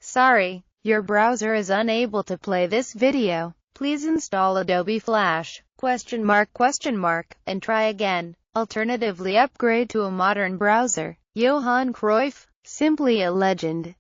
Sorry, your browser is unable to play this video. Please install Adobe Flash, and try again. Alternatively upgrade to a modern browser. Johan Cruyff, simply a legend,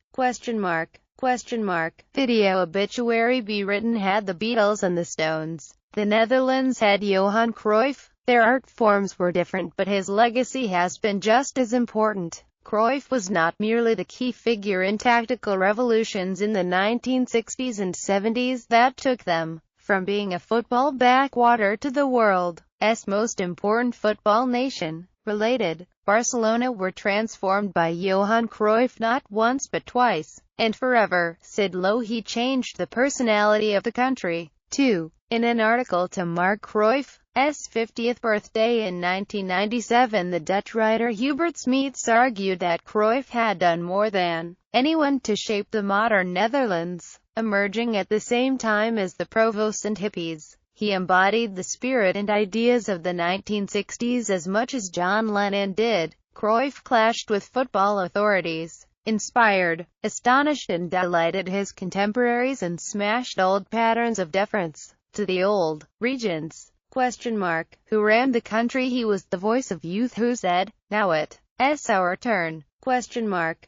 Video obituary be written had the Beatles and the Stones. The Netherlands had Johan Cruyff. Their art forms were different, but his legacy has been just as important. Cruyff was not merely the key figure in tactical revolutions in the 1960s and 70s that took them from being a football backwater to the world's most important football nation. Related, Barcelona were transformed by Johan Cruyff not once but twice, and forever, said Lowe. He changed the personality of the country, too. In an article to mark Cruyff's 50th birthday in 1997, the Dutch writer Hubert Smeets argued that Cruyff had done more than anyone to shape the modern Netherlands. Emerging at the same time as the provosts and hippies, he embodied the spirit and ideas of the 1960s as much as John Lennon did. Cruyff clashed with football authorities, inspired, astonished and delighted his contemporaries, and smashed old patterns of deference to the old regents, who ran the country. He was the voice of youth who said, "Now it's our turn."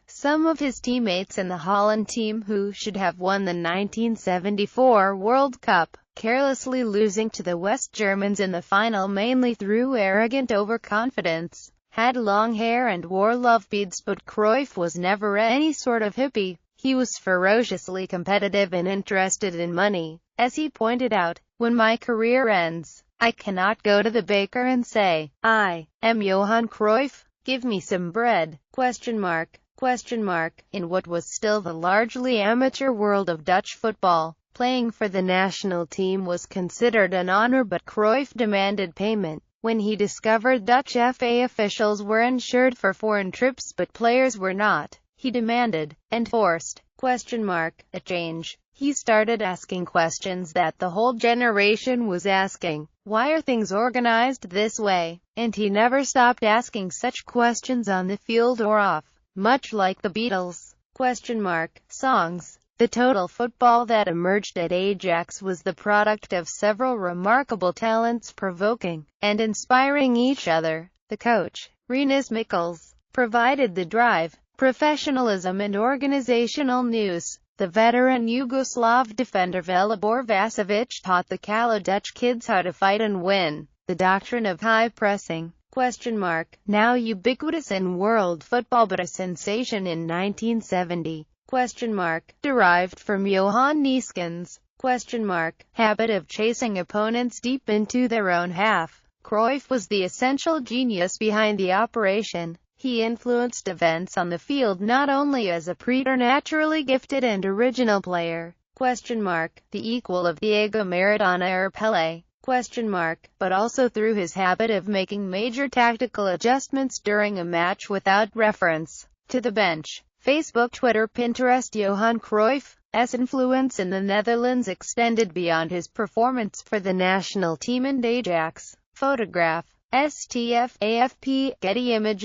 Some of his teammates in the Holland team, who should have won the 1974 World Cup, carelessly losing to the West Germans in the final mainly through arrogant overconfidence, had long hair and wore love beads. But Cruyff was never any sort of hippie. He was ferociously competitive and interested in money. As he pointed out, "When my career ends, I cannot go to the baker and say, 'I am Johan Cruyff, give me some bread?'" In what was still the largely amateur world of Dutch football, playing for the national team was considered an honor, but Cruyff demanded payment. When he discovered Dutch FA officials were insured for foreign trips but players were not, he demanded, and forced, a change. He started asking questions that the whole generation was asking. Why are things organized this way? And he never stopped asking such questions on the field or off. Much like the Beatles' songs, the total football that emerged at Ajax was the product of several remarkable talents provoking and inspiring each other. The coach, Rinus Michels, provided the drive, professionalism and organizational nous. The veteran Yugoslav defender Velibor Vasovic taught the callow Dutch kids how to fight and win. The doctrine of high pressing, now ubiquitous in world football but a sensation in 1970, derived from Johan Neeskens', habit of chasing opponents deep into their own half. Cruyff was the essential genius behind the operation. He influenced events on the field not only as a preternaturally gifted and original player, the equal of Diego Maradona or Pelé, but also through his habit of making major tactical adjustments during a match without reference to the bench. Facebook, Twitter, Pinterest. Johan Cruyff's influence in the Netherlands extended beyond his performance for the national team and Ajax. Photograph, STF, AFP, Getty Images.